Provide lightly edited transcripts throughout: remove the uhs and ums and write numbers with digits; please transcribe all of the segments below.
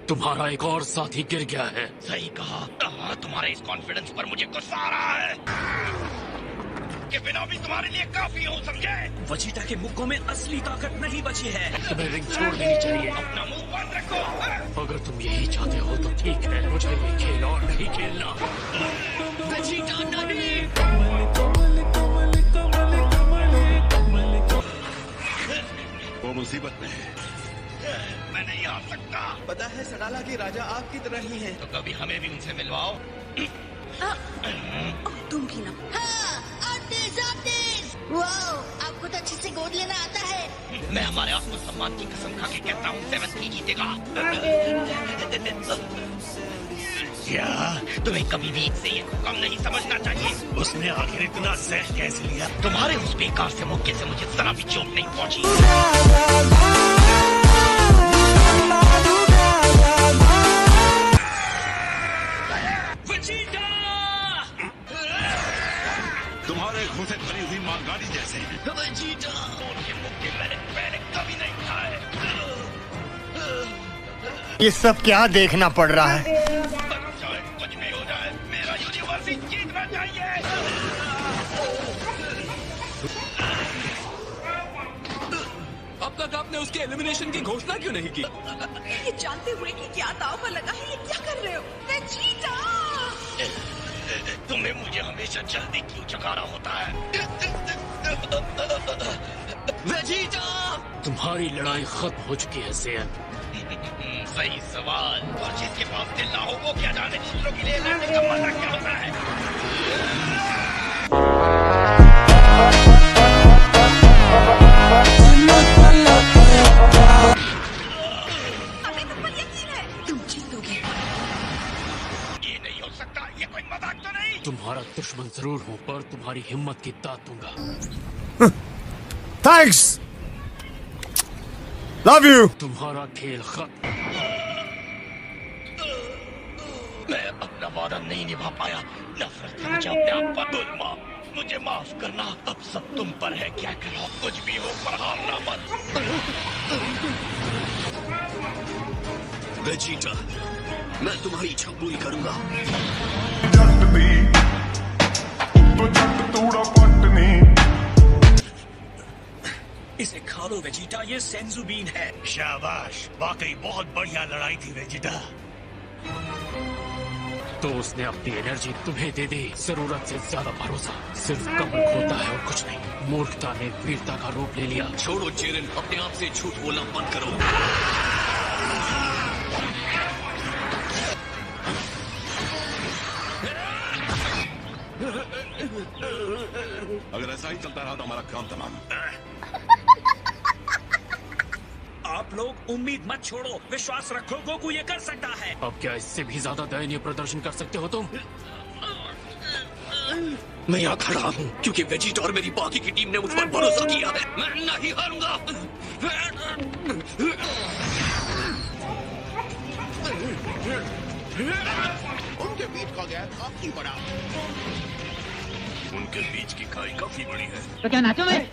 तुम्हारा एक और साथी गिर गया है। सही कहा। तुम्हारे इस कॉन्फिडेंस पर मुझे गुस्सा आ रहा है कि बिना भी तुम्हारे लिए काफी हूँ, समझे? वेजिटा के मुक्कों में असली ताकत नहीं बची है। तुम्हें रिंग छोड़ देनी चाहिए। अपना मुंह बंद रखो। अगर तुम यही चाहते हो तो ठीक है, मुझे ये खेल और नहीं खेलना। वेजिटा नहीं। वो मुसीबत में है। मैं नहीं आ सकता। पता है सडाला के राजा आपकी तरह ही हैं। तो कभी हमें भी उनसे मिलवाओ। तुम भी ना। हाँ, वाओ, आपको तो अच्छे से गोद लेना आता है। मैं हमारे आत्मसम्मान की कसम खा के कहता हूँ 7 की जीतेगा। क्या तुम्हें कभी भी इससे ये कम नहीं समझना चाहिए? उसने आखिर इतना जहर कैसे लिया? तुम्हारे उस बेकार से मुक्के से मुझे जरा भी चोट नहीं पहुंची। तुम्हारे खून से भरी हुई मालगाड़ी जैसे हैं। वेजिटा, उनके मुक्के मैंने पहले कभी नहीं खाए। ये सब क्या देखना पड़ रहा है? चाहे कुछ भी हो जाए, मेरा यूनिवर्स ही जीतना चाहिए। अब तक आपने उसके एलिमिनेशन की घोषणा क्यों नहीं की? ये जानते हुए कि क्या दाव पर लगा है, ये क्या कर रहे हो? वेजिटा! तुम्हें मुझे हमेशा जल्दी क्यों जगाना होता है? वेजिटा! तुम्हारी लड़ाई खत्म हो चुकी है ज़ेन। सही सवाल। और जिसके पास दिल ना हो वो क्या जाने दूसरों के लिए लड़ने का मजा क्या होता है। हमें तुम पर यकीन है, तुम जीतोगे। ये नहीं हो सकता, ये कोई मजाक तो नहीं। तुम्हारा दुश्मन जरूर हूँ, पर तुम्हारी हिम्मत की दाद दूंगा। Thanks, love you. तुम्हारा खेल खत्म। मैं अपना वादा नहीं निभा पाया। नफरत है मुझे अपने आप पर। गुलमा, मुझे माफ करना। अब सब तुम पर है, क्या करो। कुछ भी हो पर हारना मत। वेजिटा, मैं तुम्हारी इच्छा पूरी करूंगा। इसे खा लो वेजिटा, ये सेंजू बीन है। शाबाश, वाकई बहुत बढ़िया लड़ाई थी वेजिटा। तो उसने अपनी एनर्जी तुम्हें दे दी। जरूरत से ज्यादा भरोसा सिर्फ कमर खोता है और कुछ नहीं। मूर्खता ने वीरता का रूप ले लिया। छोड़ो जेरन, अपने आप से झूठ बोलना बंद करो। अगर ऐसा ही चलता रहा तो हमारा काम तमाम। आप लोग उम्मीद मत छोड़ो, विश्वास रखो, गोकू ये कर सकता है। अब क्या इससे भी ज्यादा दयनीय प्रदर्शन कर सकते हो तुम? मैं यहाँ खड़ा हूँ क्योंकि वेजिटा और मेरी बाकी की टीम ने मुझ पर भरोसा किया है। मैं नहीं हारूंगा। उनके बीच का गैप काफी बड़ा। उनके बीच की खाई काफी बड़ी है। तो क्या नाचो मैं?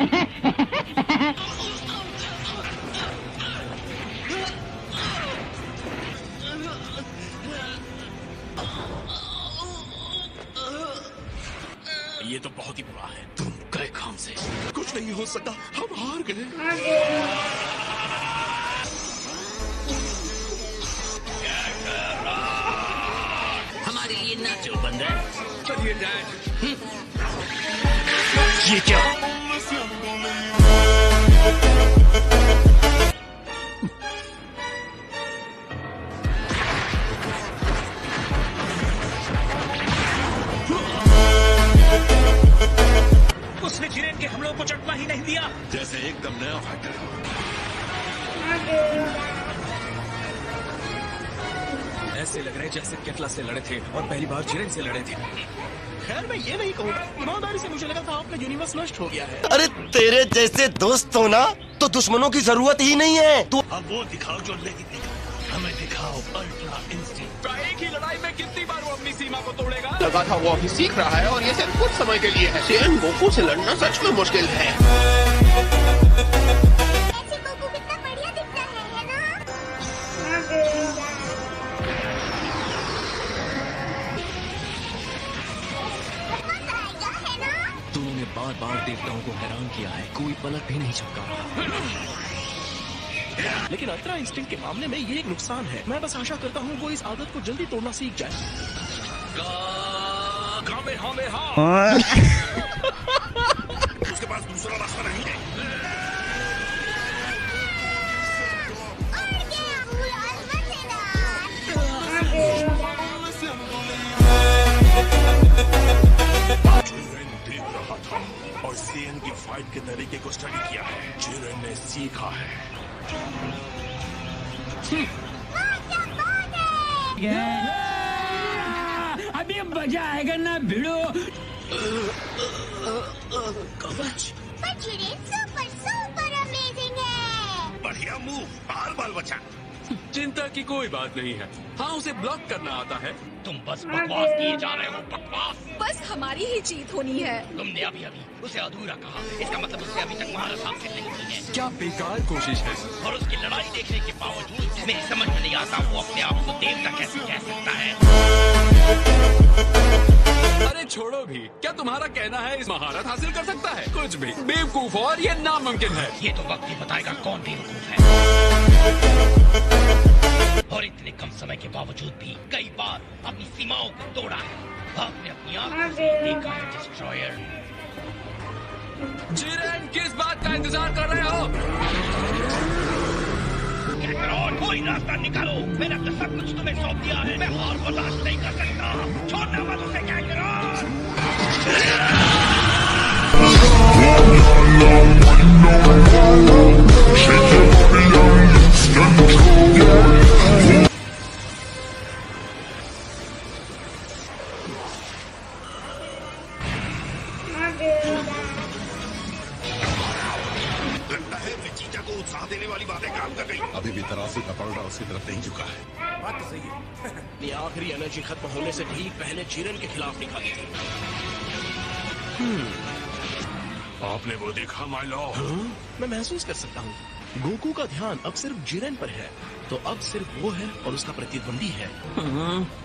ये तो बहुत ही बुरा है। तुम गए काम से। कुछ नहीं हो सकता, हम हार गए। हमारे लिए नाचो बंदर। चलिए डैड। ये क्या? उसने जिरेन के हमलों को चकमा ही नहीं दिया। जैसे एकदम नया फाइटर। ऐसे लग रहे जैसे केटला से लड़े थे और पहली बार जिरेन से लड़े थे। खैर मैं ये नहीं कहूँगा, ईमानदारी से मुझे लगा था आपका यूनिवर्स नष्ट हो गया है। अरे तेरे जैसे दोस्त हो ना तो दुश्मनों की जरूरत ही नहीं है। तू अब वो दिखाओ जो नहीं दिखा। हमें दिखाओ अल्ट्रा इंस्टिंक्ट। एक ही लड़ाई में कितनी बार वो अपनी सीमा को तोड़ेगा? लगा था वो अभी सीख रहा है और ये सिर्फ कुछ समय के लिए है। सेन गोकू से लड़ना सच में मुश्किल है। ऐसे गोकू कितना बढ़िया दिखता है ना? बार देवताओं को हैरान किया है, कोई पलक भी नहीं झपका रहा। लेकिन अल्ट्रा इंस्टिंक्ट के मामले में ये एक नुकसान है। मैं बस आशा करता हूँ वो इस आदत को जल्दी तोड़ना सीख जाए। उसके पास दूसरा रास्ता नहीं है। देख रहा था और सीएन की फाइट के तरीके को स्टडी किया है। जिरेन ने सीखा है। अभी मजा आएगा ना भिड़ो। कवच सुपर सुपर अमेजिंग है। बढ़िया मूव, बाल बाल बचा। चिंता की कोई बात नहीं है। हाँ, उसे ब्लॉक करना आता है। तुम बस बकवास किए जा रहे हो, बकवास। बस हमारी ही जीत होनी है। तुमने अभी उसे अधूरा कहा, इसका मतलब उसने अभी तक महारत हासिल नहीं की है। क्या बेकार कोशिश है। और उसकी लड़ाई देखने के बावजूद मेरी समझ में नहीं आता वो अपने आप को देवता कैसे कह सकता है। अरे छोड़ो भी, क्या तुम्हारा कहना है इस महारत हासिल कर सकता है? कुछ भी बेवकूफ और ये नामुमकिन है। ये तो वक्त ही बताएगा कौन बेवकूफ है। और इतने कम समय के बावजूद भी कई बार अपनी सीमाओं को तोड़ा है। आपने अपनी आंखों से देखा है डिस्ट्रॉयर। जिरेन, किस बात का इंतजार कर रहे हो? कोई रास्ता निकालो। मैंने अपना सब कुछ तुम्हें सौंप दिया है। मैं हार बर्दाश्त नहीं कर सकता। छोड़ना मत उसे, लगता है मैं चीजा को उत्साह देने वाली बातें काम कर गई। अभी भी तराजू का पलड़ा उसकी तरफ नहीं झुका है। बात तो सही है। ये आखिरी एनर्जी खत्म होने से ठीक पहले जिरेन के खिलाफ निकाली थी। आपने वो देखा माय लॉर्ड? मैं महसूस कर सकता हूँ। गोकू का ध्यान अब सिर्फ जिरेन पर है, तो अब सिर्फ वो है और उसका प्रतिद्वंदी है।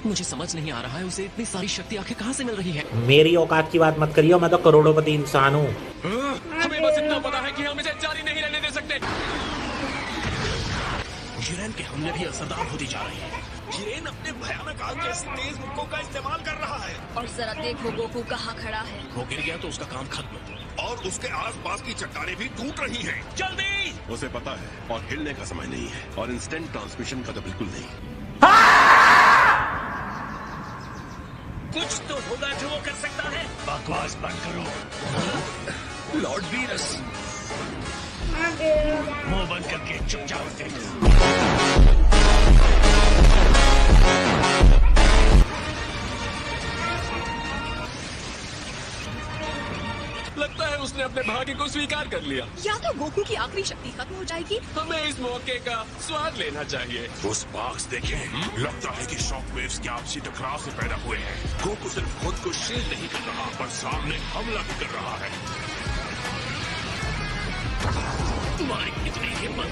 मुझे समझ नहीं आ रहा है उसे इतनी सारी शक्ति आखिर कहाँ से मिल रही है। मेरी औकात की बात मत करियो, मैं तो करोड़ोंपति इंसान हूँ। हमें बस इतना पता है कि हम इसे जारी नहीं रहने दे सकते। जिरेन के हमले भी असरदार होती जा रही है। जिरेन अपने भयानक आग जैसी तेज मुक्कों का इस्तेमाल कर रहा है। और जरा देखो गोकू कहाँ खड़ा है। वो गिर गया तो उसका काम खत्म। और उसके आसपास की चट्टानें भी टूट रही हैं। जल्दी! उसे पता है और हिलने का समय नहीं है और इंस्टेंट ट्रांसमिशन का तो बिल्कुल नहीं। कुछ तो होगा जो वो कर सकता है। बकवास बंद करो। लॉर्ड वीरस, मुंह बंद करके चुपचाप देखो। लगता है उसने अपने भाग्य को स्वीकार कर लिया। या तो गोकू की आखिरी शक्ति खत्म हो जाएगी। हमें इस मौके का स्वाद लेना चाहिए। वो स्पार्क्स देखें, लगता है कि शॉक वेव्स के आपसी टकराव से पैदा हुए हैं। गोकू सिर्फ खुद को शील्ड नहीं कर रहा, पर सामने हमला भी कर रहा है। तुम्हारी कितनी हिम्मत।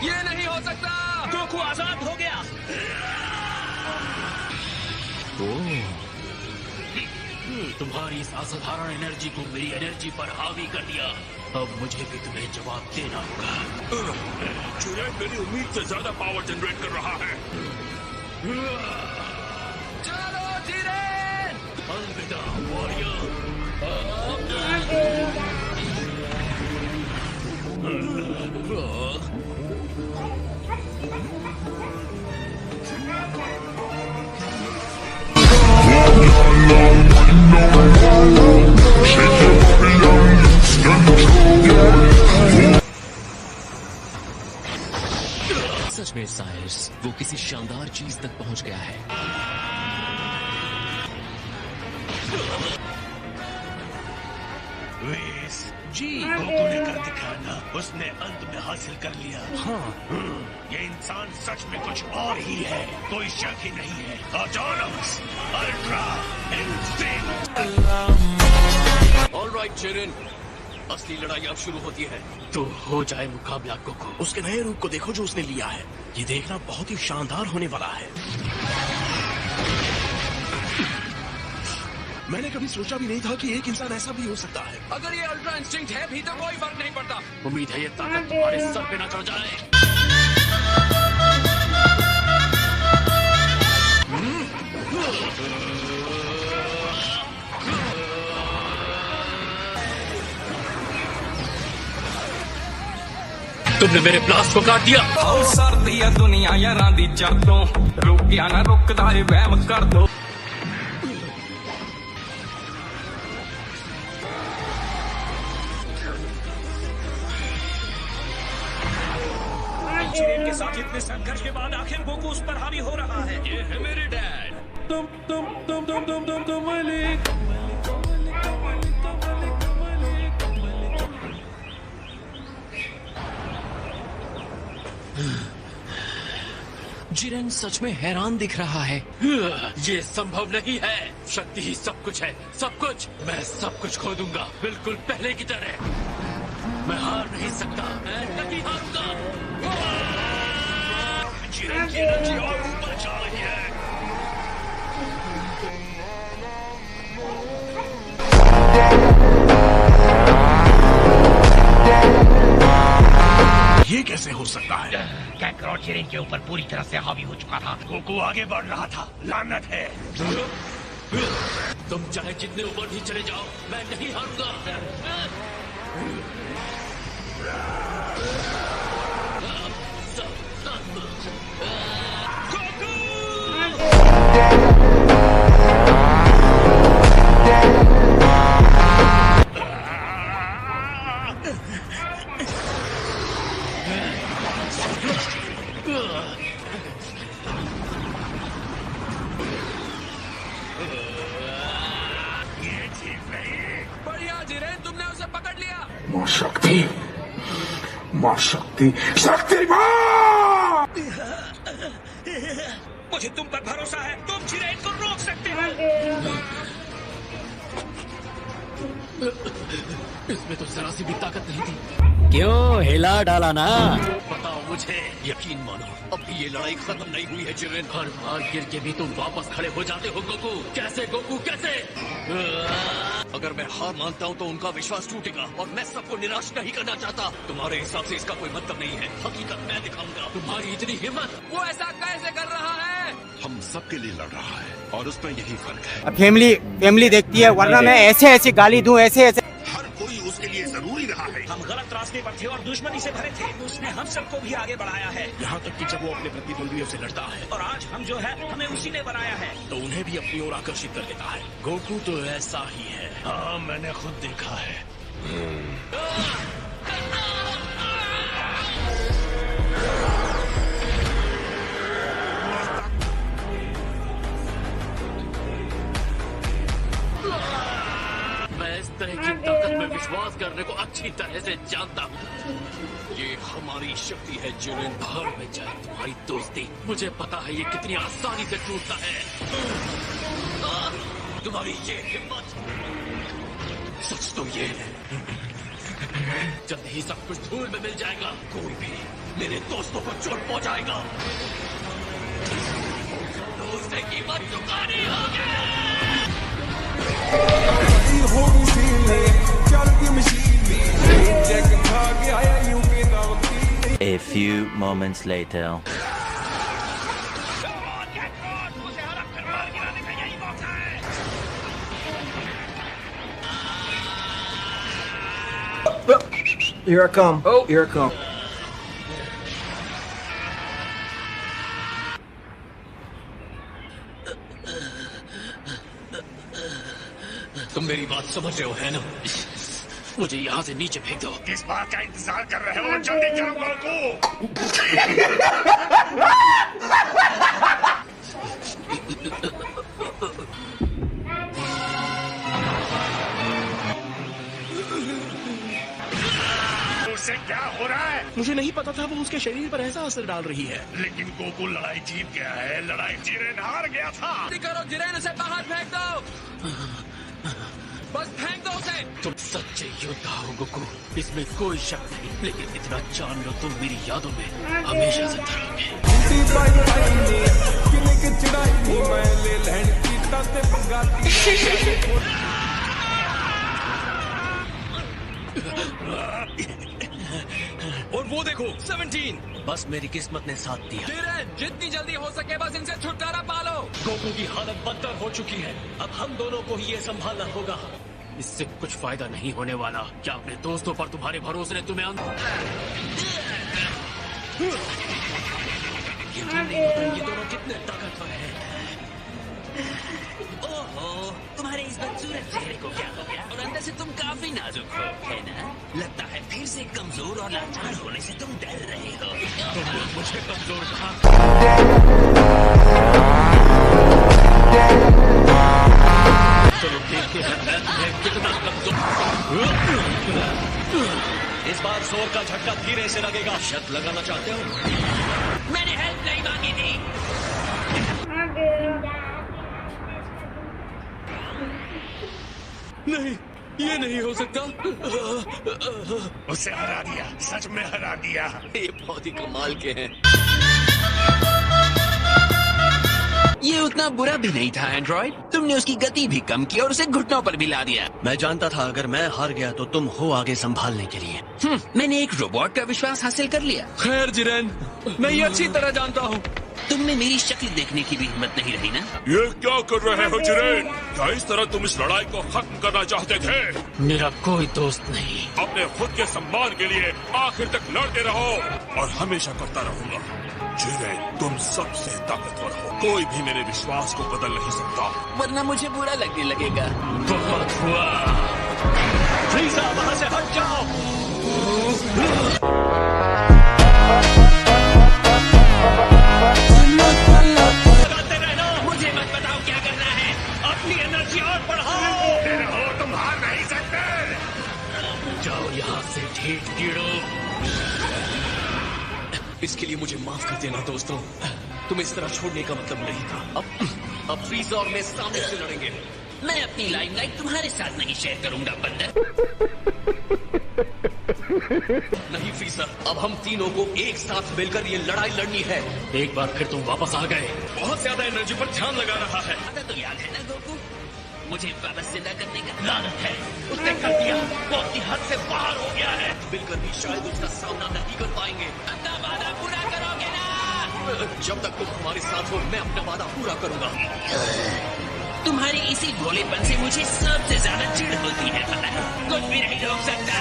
ये नहीं हो सकता। गोकू आजाद हो गया। तुम्हारी इस असाधारण एनर्जी को मेरी एनर्जी पर हावी कर दिया। अब मुझे भी तुम्हें जवाब देना होगा। जिरेन मेरी उम्मीद से ज्यादा पावर जनरेट कर रहा है। चलो जिरेन, अलविदा वॉरियर। सच में सायर्स, वो किसी शानदार चीज तक पहुंच गया है। वेस जी, गोकू ने कर दिखाया ना, उसने अंत में हासिल कर लिया। हाँ, ये इंसान सच में कुछ और ही है, कोई शक ही नहीं है। Autonomous ultra instinct. All right Jiren, असली लड़ाई अब शुरू होती है। तो हो जाए मुकाबला गोकू। उसके नए रूप को देखो जो उसने लिया है। ये देखना बहुत ही शानदार होने वाला है। मैंने कभी सोचा भी नहीं था कि एक इंसान ऐसा भी हो सकता है। अगर ये अल्ट्रा इंस्टिंक्ट है भी तो कोई फर्क नहीं पड़ता। उम्मीद है ये ताकत तुम्हारे सर पे न चढ़ जाए। तुमने मेरे ब्लास्ट को काट दिया। सर्दी है दुनिया यारां दी जदों रुकिया ना रुकदा है वहम कर दो। जिरेन के साथ इतने संघर्ष के बाद आखिर गोकू उस पर हावी हो रहा है। ये है मेरे डैड। जिरेन सच में हैरान दिख रहा है। ये संभव नहीं है। शक्ति ही सब कुछ है, सब कुछ। मैं सब कुछ खो दूंगा, बिल्कुल पहले की तरह। मैं हार नहीं सकता, मैं नहीं हारूंगा। जिरेन की एनर्जी और ऊपर जा रही है। ये कैसे हो सकता है? काकरोच जिरेन के ऊपर पूरी तरह से हावी हो चुका था। गोकू आगे बढ़ रहा था। लानत है। तुम चाहे जितने ऊपर भी चले जाओ, मैं नहीं हारूंगा। बढ़िया जिरेन, तुमने उसे पकड़ लिया। मां शक्ति, मां शक्ति, शक्तिमान! मुझे तुम पर भरोसा है। तुम जिरेन को रोक सकते हो। इसमें तो जरा सी भी ताकत नहीं थी। क्यों हिला डाला ना? बताओ मुझे। यकीन मानो, अब भी ये लड़ाई खत्म नहीं हुई है जिरेन। हर बार गिर के भी तुम वापस खड़े हो जाते हो गोकू। कैसे गोकू, कैसे? अगर मैं हार मानता हूँ तो उनका विश्वास टूटेगा और मैं सबको निराश नहीं करना चाहता। तुम्हारे हिसाब से इसका कोई मतलब नहीं है। हकीकत मैं दिखाऊंगा। तुम्हारी इतनी हिम्मत? वो ऐसा कैसे कर रहा है? हम सबके लिए लड़ रहा है और उसमें यही फर्क है। फैमिली देखती है, वरना मैं ऐसे गाली दूं, ऐसे हर कोई उसके लिए जरूरी रहा है। हम गलत रास्ते पर थे और दुश्मनी से भरे थे। उसने हम सबको भी आगे बढ़ाया है, यहाँ तक कि जब वो अपने प्रतिद्वंदियों से लड़ता है। और आज हम जो है, हमें उसी ने बनाया है, तो उन्हें भी अपनी ओर आकर्षित कर लेता है। गोकू तो ऐसा ही है। हाँ, मैंने खुद देखा है। मैं इस तरह की ताकत में विश्वास करने को अच्छी तरह से जानता हूँ। ये हमारी शक्ति है जिरेन। भाड़ में जाए तुम्हारी दोस्ती। मुझे पता है ये कितनी आसानी से टूटता है। तुम्हारी ये हिम्मत। सच तो ये है, जल्द ही सब कुछ धूल में मिल जाएगा। कोई भी मेरे दोस्तों को चोट पहुंचाएगा तो उससे कीमत चुकानी होगी। A few moments later. Here I come. Oh, here I come. तुम मेरी बात समझ रहे हो है ना? मुझे यहाँ से नीचे फेंक दो। किस बात का इंतजार कर रहे हो? जल्दी करो गोकू। उससे क्या हो रहा है? मुझे नहीं पता था वो उसके शरीर पर ऐसा असर डाल रही है। लेकिन गोकू लड़ाई जीत गया है। लड़ाई जिरेन हार गया था। करो जिरेन, उसे बाहर फेंक दो। बस फेंक दो उसे। तुम सच्चे योद्धा हो गोकू, इसमें कोई शक नहीं, लेकिन इतना जान लो तुम मेरी यादों में हमेशा जिंदा और वो देखो 17। बस मेरी किस्मत ने साथ दिया। जितनी जल्दी हो सके बस इनसे छुटकारा पालो। गोकू की हालत बदतर हो चुकी है, अब हम दोनों को ही ये संभालना होगा। इससे कुछ फायदा नहीं होने वाला। क्या अपने दोस्तों पर तुम्हारे भरोसे ने तुम्हें ये दोनों कितने ताकतवर हैं। ओहो, तुम्हारे इस बदसूरत चेहरे को क्या हो गया? और अंदर से तुम काफी नाजुक हो, है ना? लगता है फिर से कमजोर और लाचार होने से तुम डर रहे हो। तुमने मुझे कमजोर कहा। चलो देखते हैं मैं तुम्हें कितना कमजोर। इस बार जोर का झटका धीरे से लगेगा। शर्त लगाना चाहते हो? मैंने हेल्प नहीं मांगी थी। नहीं, ये नहीं हो सकता। उसे हरा दिया, सच में हरा दिया। ये बहुत ही कमाल के हैं। ये उतना बुरा भी नहीं था एंड्रॉइड। तुमने उसकी गति भी कम की और उसे घुटनों पर भी ला दिया। मैं जानता था अगर मैं हार गया तो तुम हो आगे संभालने के लिए। मैंने एक रोबोट का विश्वास हासिल कर लिया। खैर जिरेन, मैं ये अच्छी तरह जानता हूँ। तुम में मेरी शक्ल देखने की भी हिम्मत नहीं रही ना? ये क्या कर रहे हो जिरेन? क्या इस तरह तुम इस लड़ाई को खत्म करना चाहते थे? मेरा कोई दोस्त नहीं। अपने खुद के सम्मान के लिए आखिर तक लड़ते रहो और हमेशा करता रहूंगा। जिरेन, तुम सबसे ताकतवर हो, कोई भी मेरे विश्वास को बदल नहीं सकता। वरना मुझे बुरा लगने लगेगा। बहुत हुआ। फ्रीज़ा, वहाँ से हट जाओ। मुझे मत बताओ क्या करना है। अपनी एनर्जी और बढ़ाओ। तुम हार नहीं सकते। जाओ यहाँ से ठीक कीड़ो। इसके लिए मुझे माफ कर देना दोस्तों। तुम इस तरह छोड़ने का मतलब नहीं था। अब फ्रीज़ा और मैं सामने से लड़ेंगे। मैं अपनी लाइमलाइट तुम्हारे साथ नहीं शेयर करूंगा बंदर। नहीं फ्रीज़ा, अब हम तीनों को एक साथ मिलकर ये लड़ाई लड़नी है। एक बार फिर तुम वापस आ गए। बहुत ज्यादा एनर्जी पर ध्यान लगा रहा है। आता तो याद है ना गोकू? मुझे वापस जिंदा करने का लानत है, उसने कर दिया। वो अपनी हद से बाहर हो गया है। मिलकर भी शायद उसका सामना नहीं कर पाएंगे। अपना वादा पूरा करोगे ना? जब तक तुम हमारे साथ हो मैं अपना वादा पूरा करूंगा। तुम्हारे इसी भोलेपन से मुझे सबसे ज्यादा चिढ़ होती है, पता है? कुछ भी नहीं रोक सकता।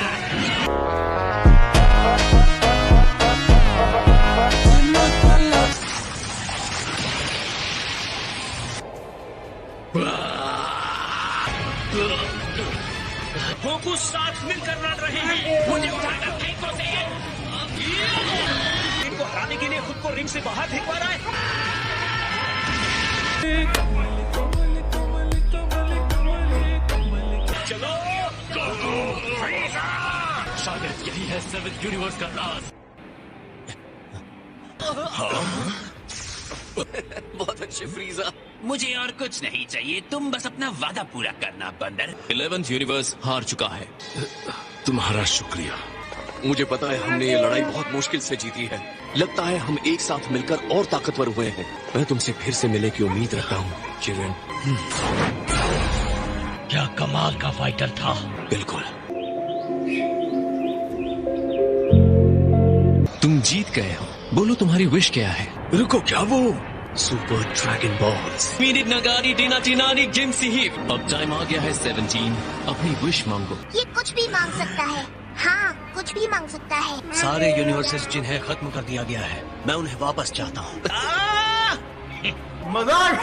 गोकू साथ मिलकर लड़ रहे हैं। मुझे उठाकर फेंको से। इनको हराने के लिए खुद को रिंग से बाहर फेंकवा रहा है। चलो शायद यही है 7th यूनिवर्स का राज। बहुत अच्छे फ्रीज़ा। मुझे और कुछ नहीं चाहिए, तुम बस अपना वादा पूरा करना बंदर। 11th यूनिवर्स हार चुका है। तुम्हारा शुक्रिया। मुझे पता है हमने ये लड़ाई बहुत मुश्किल से जीती है। लगता है हम एक साथ मिलकर और ताकतवर हुए हैं। मैं तुमसे फिर से मिलने की उम्मीद रखता हूँ चिरेन। क्या कमाल का फाइटर था। बिल्कुल। तुम जीत गए हो। बोलो तुम्हारी विश क्या है? रुको, क्या वो सुपर ड्रैगन बॉल्स? मीनिट नगारी डीना टीनानी जिम सिहिब। अब टाइम आ गया है 17, अपनी विश मांगो। ये कुछ भी मांग सकता है। हाँ, कुछ भी मांग सकता है। सारे यूनिवर्सेस जिन्हें खत्म कर दिया गया है, मैं उन्हें वापस चाहता हूँ। मजाक।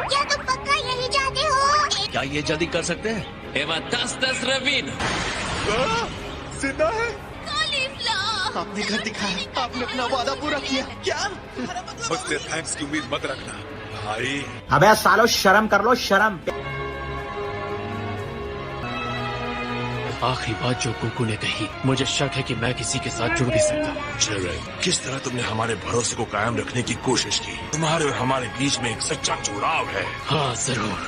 क्या तुम पक्का यही चाहते हो? क्या ये जल्दी कर सकते हैं? एवा 10 रवीन। जिंदा है। आपने घर दिखाया, आपने अपना वादा पूरा किया। क्या? मुझसे थैंक्स की उम्मीद मत रखना भाई। अबे सालो शर्म कर लो, शर्म। आखिरी बात जो गोकू ने कही, मुझे शक है कि मैं किसी के साथ जुड़ भी सकता हूँ। जिरेन, किस तरह तुमने हमारे भरोसे को कायम रखने की कोशिश की। तुम्हारे और हमारे बीच में एक सच्चा जुड़ाव है। हाँ जरूर,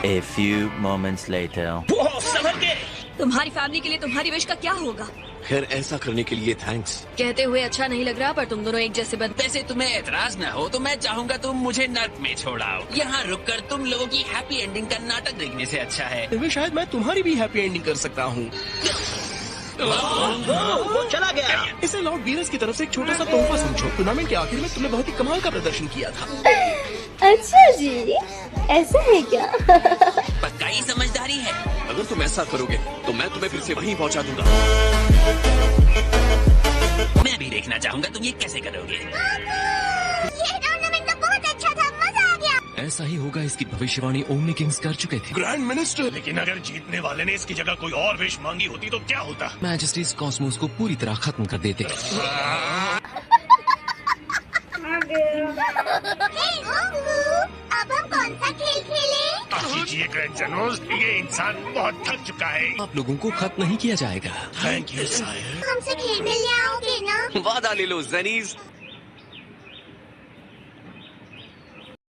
A few moments later. वो संभल के। तुम्हारी फैमिली के लिए तुम्हारी विश का क्या होगा? खैर ऐसा करने के लिए थैंक्स। कहते हुए अच्छा नहीं लग रहा, पर तुम दोनों एक जैसे बन। वैसे तुम्हें एतराज न हो तो मैं चाहूंगा तुम मुझे नर्क में छोड़ाओ। यहाँ रुककर तुम लोगों की हैप्पी एंडिंग का नाटक देखने से अच्छा है। शायद मैं तुम्हारी भी हैप्पी एंडिंग कर सकता हूँ। वो चला गया। इसे लॉर्ड वीरस की तरफ से एक छोटा सा तोहफा समझो। टूर्नामेंट के आखिर में तुमने बहुत ही कमाल का प्रदर्शन किया था। अच्छा जी, ऐसा है क्या? पक्का ही समझदारी है। अगर तुम ऐसा करोगे तो मैं तुम्हें फिर से वहीं पहुंचा दूंगा। मैं भी देखना चाहूंगा तुम ये कैसे करोगे। ये टूर्नामेंट तो बहुत अच्छा था, मजा आ गया। ऐसा ही होगा, इसकी भविष्यवाणी ओमनी किंग्स कर चुके थे। ग्रैंड मिनिस्टर, लेकिन अगर जीतने वाले ने इसकी जगह कोई और विश मांगी होती तो क्या होता? मैजेस्टीज कॉस्मोस को पूरी तरह खत्म कर देते। अब हम कौन सा खेल खेलें? कीजिए ग्रैंड जनरल, ये इंसान बहुत थक चुका है। आप लोगों को खत्म नहीं किया जाएगा। Thank you sire. हमसे खेलने ले आओगे ना? वादा ले लो जनीज,